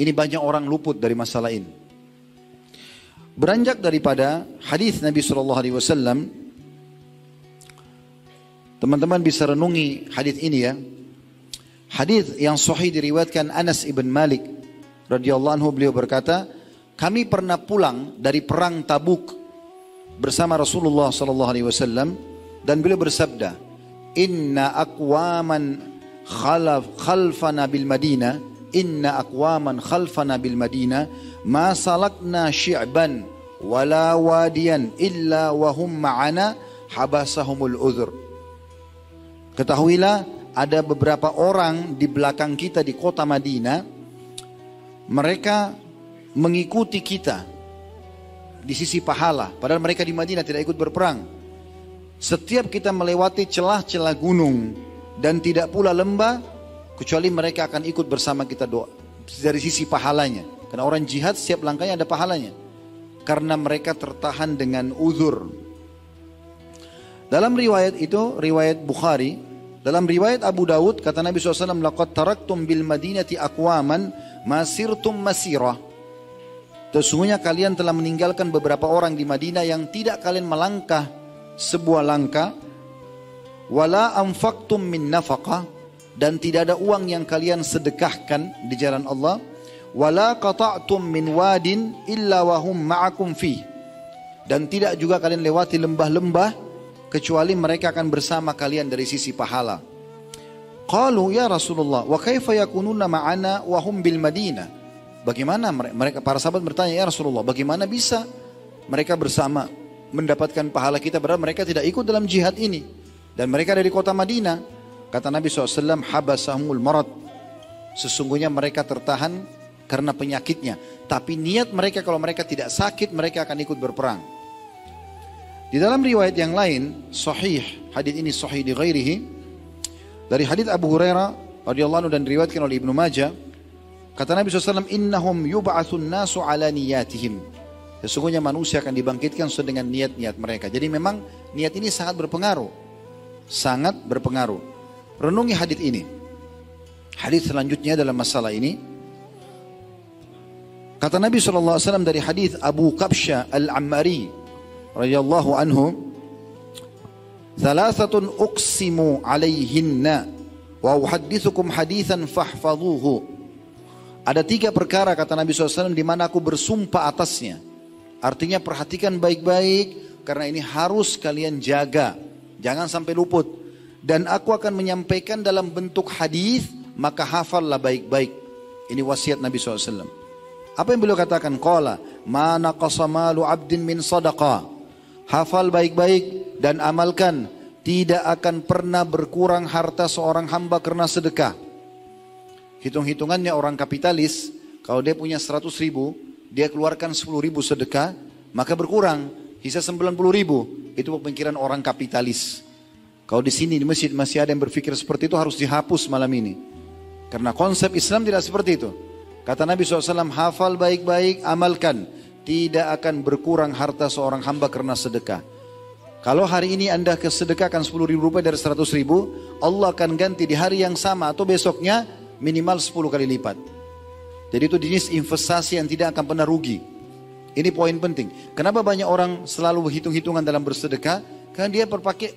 Ini banyak orang luput dari masalah ini. Beranjak daripada hadis Nabi SAW, teman-teman bisa renungi hadis ini ya. Hadis yang sahih diriwayatkan Anas ibn Malik radhiyallahu anhu, beliau berkata, kami pernah pulang dari perang Tabuk bersama Rasulullah SAW dan beliau bersabda, inna aqwaman khalfana bil Madinah, inna aqwaman khalfana bil Madinah ma salakna syi'ban wala wadiyan illa wahum ma'ana habasahumul udhur. Ketahuilah, ada beberapa orang di belakang kita di kota Madinah, mereka mengikuti kita di sisi pahala, padahal mereka di Madinah tidak ikut berperang. Setiap kita melewati celah-celah gunung dan tidak pula lembah, kecuali mereka akan ikut bersama kita doa dari sisi pahalanya. Karena orang jihad setiap langkahnya ada pahalanya, karena mereka tertahan dengan uzur. Dalam riwayat itu, riwayat Bukhari, dalam riwayat Abu Dawud, kata Nabi SAW, laqad taraktum bil madinati aqwaman masirtum masirah. Sesungguhnya kalian telah meninggalkan beberapa orang di Madinah yang tidak kalian melangkah sebuah langkah, wala anfaqtum min nafaqah, dan tidak ada uang yang kalian sedekahkan di jalan Allah, wala qata'tum min wadin illa wahum ma'akum fi, dan tidak juga kalian lewati lembah-lembah kecuali mereka akan bersama kalian dari sisi pahala. Qalu ya Rasulullah, wa kaifa yakununa ma'ana wa hum bil Madinah? Bagaimana mereka, para sahabat bertanya, ya Rasulullah, bagaimana bisa mereka bersama mendapatkan pahala kita padahal mereka tidak ikut dalam jihad ini dan mereka dari kota Madinah? Kata Nabi SAW, habasahumul marad, sesungguhnya mereka tertahan karena penyakitnya, tapi niat mereka kalau mereka tidak sakit mereka akan ikut berperang. Di dalam riwayat yang lain sahih, hadis ini sahih di ghairihi, dari hadis Abu Hurairah radhiyallahu anhu dan diriwayatkan oleh Ibnu Majah, kata Nabi SAW, innahum yub'atsun nasu ala niyatihim, sesungguhnya manusia akan dibangkitkan sesuai dengan niat-niat mereka. Jadi memang niat ini sangat berpengaruh, sangat berpengaruh. Renungi hadis ini. Hadis selanjutnya dalam masalah ini, kata Nabi SAW dari hadis Abu Qabsha al-Ammari radhiyallahu anhu, thalathatun uqsimu alaihinna wa uhaddithukum hadithan fahfadhuhu. Ada 3 perkara, kata Nabi SAW, di mana aku bersumpah atasnya. Artinya perhatikan baik-baik, karena ini harus kalian jaga, jangan sampai luput. Dan aku akan menyampaikan dalam bentuk hadis, maka hafallah baik-baik. Ini wasiat Nabi SAW. Apa yang beliau katakan? Qala ma naqasa malu 'abdin min sadaqah. Hafal baik-baik dan amalkan, tidak akan pernah berkurang harta seorang hamba karena sedekah. Hitung-hitungannya orang kapitalis, kalau dia punya 100 ribu, dia keluarkan 10 ribu sedekah, maka berkurang, sisa 90 ribu. Itu pemikiran orang kapitalis. Kalau di sini di masjid masih ada yang berpikir seperti itu, harus dihapus malam ini. Karena konsep Islam tidak seperti itu. Kata Nabi SAW, hafal baik-baik, amalkan, tidak akan berkurang harta seorang hamba karena sedekah. Kalau hari ini anda kesedekahkan 10 ribu rupiah dari 100 ribu, Allah akan ganti di hari yang sama atau besoknya minimal 10 kali lipat. Jadi itu jenis investasi yang tidak akan pernah rugi. Ini poin penting. Kenapa banyak orang selalu hitung-hitungan dalam bersedekah? Karena dia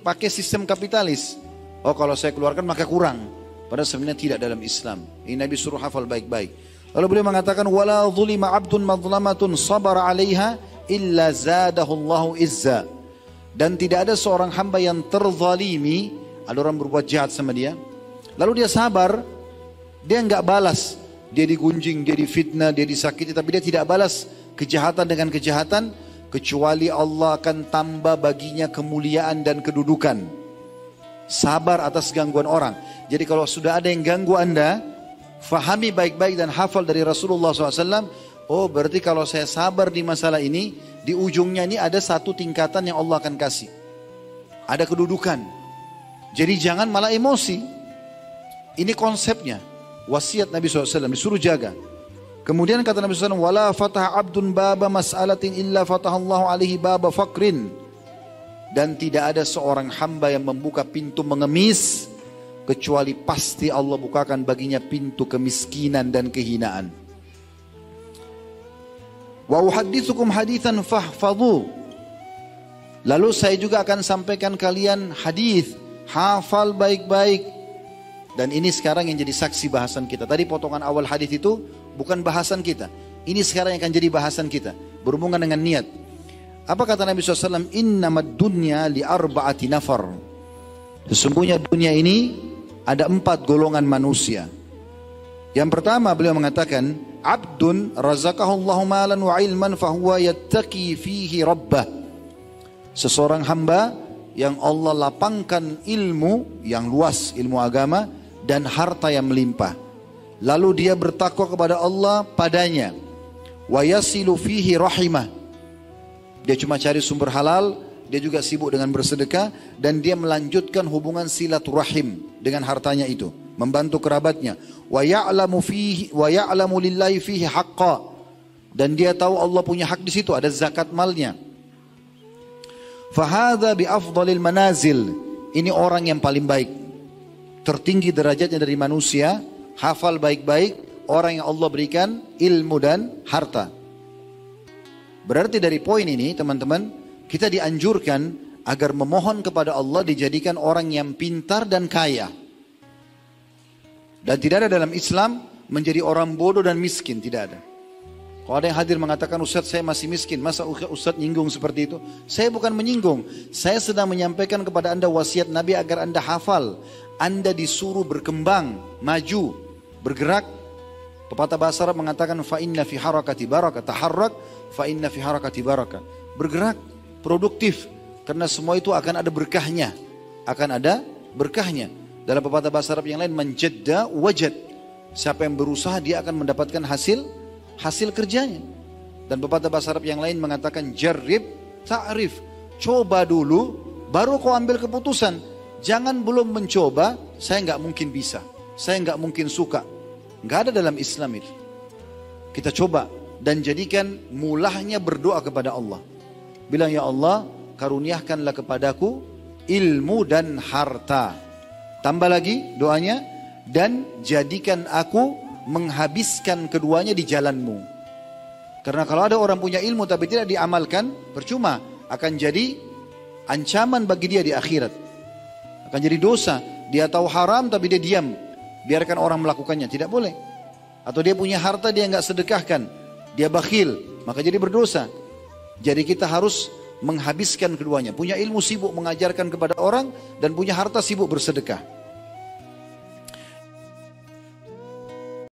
pakai sistem kapitalis. Oh, kalau saya keluarkan maka kurang. Padahal sebenarnya tidak dalam Islam. Ini Nabi suruh hafal baik-baik. Lalu beliau mengatakan, wala zulima 'abdun madlamatun sabara 'alaiha illa zadahullahu izza. Dan tidak ada seorang hamba yang terzalimi, ada orang berbuat jahat sama dia, lalu dia sabar, dia enggak balas, dia digunjing, dia difitnah, dia disakiti, tapi dia tidak balas kejahatan dengan kejahatan, kecuali Allah akan tambah baginya kemuliaan dan kedudukan. Sabar atas gangguan orang. Jadi kalau sudah ada yang ganggu anda, fahami baik-baik dan hafal dari Rasulullah SAW. Oh, berarti kalau saya sabar di masalah ini, di ujungnya ini ada satu tingkatan yang Allah akan kasih. Ada kedudukan. Jadi jangan malah emosi. Ini konsepnya. Wasiat Nabi SAW, disuruh jaga. Kemudian kata Nabi SAW, wala fatah abdun baba mas'alatin illa fatahallahu alaihi baba faqrin. Dan tidak ada seorang hamba yang membuka pintu mengemis, kecuali pasti Allah bukakan baginya pintu kemiskinan dan kehinaan. Wa uhadditsukum haditsan fahfadhu. Lalu saya juga akan sampaikan kalian hadis, hafal baik-baik. Dan ini sekarang yang jadi saksi bahasan kita. Tadi potongan awal hadis itu bukan bahasan kita. Ini sekarang yang akan jadi bahasan kita, berhubungan dengan niat. Apa kata Nabi SAW? Innamad dunya li arba'ati nafar. Sesungguhnya dunia ini ada 4 golongan manusia. Yang pertama beliau mengatakan, abdun razaqahullahu malan wa ilman fahuwa yattaqi fihi rabbah. Seseorang hamba yang Allah lapangkan ilmu yang luas, ilmu agama dan harta yang melimpah. Lalu dia bertakwa kepada Allah padanya. Wa yasilu fihi rahimah. Dia cuma cari sumber halal, dia juga sibuk dengan bersedekah dan dia melanjutkan hubungan silaturahim dengan hartanya itu, membantu kerabatnya. Wa ya'lamu lillahi fihi haqqa. Dan dia tahu Allah punya hak di situ, ada zakat malnya. Fahadha bi afdalil manazil. Ini orang yang paling baik, tertinggi derajatnya dari manusia, hafal baik-baik, orang yang Allah berikan ilmu dan harta. Berarti dari poin ini teman-teman, kita dianjurkan agar memohon kepada Allah dijadikan orang yang pintar dan kaya. Dan tidak ada dalam Islam menjadi orang bodoh dan miskin, tidak ada. Kalau ada yang hadir mengatakan, Ustaz saya masih miskin, masa Ustaz nyinggung seperti itu? Saya bukan menyinggung, saya sedang menyampaikan kepada anda wasiat Nabi agar anda hafal. Anda disuruh berkembang, maju, bergerak. Pepatah bahasa Arab mengatakan, fa inna fi harakati barakah, taharrak, fa inna fi harakati barakah. Bergerak, produktif, karena semua itu akan ada berkahnya. Akan ada berkahnya. Dalam pepatah bahasa Arab yang lain, manjadda wajad. Siapa yang berusaha dia akan mendapatkan hasil kerjanya. Dan pepatah bahasa Arab yang lain mengatakan jarrib ta'rif. Coba dulu baru kau ambil keputusan. Jangan belum mencoba, saya nggak mungkin bisa, saya nggak mungkin suka. Nggak ada dalam Islam itu. Kita coba dan jadikan mulahnya berdoa kepada Allah. Bilang, ya Allah karuniakanlah kepadaku ilmu dan harta. Tambah lagi doanya, dan jadikan aku menghabiskan keduanya di jalanmu. Karena kalau ada orang punya ilmu tapi tidak diamalkan, percuma, akan jadi ancaman bagi dia di akhirat. Akan jadi dosa. Dia tahu haram tapi dia diam, biarkan orang melakukannya, tidak boleh. Atau dia punya harta dia nggak sedekahkan, dia bakhil, maka jadi berdosa. Jadi kita harus menghabiskan keduanya. Punya ilmu sibuk mengajarkan kepada orang, dan punya harta sibuk bersedekah.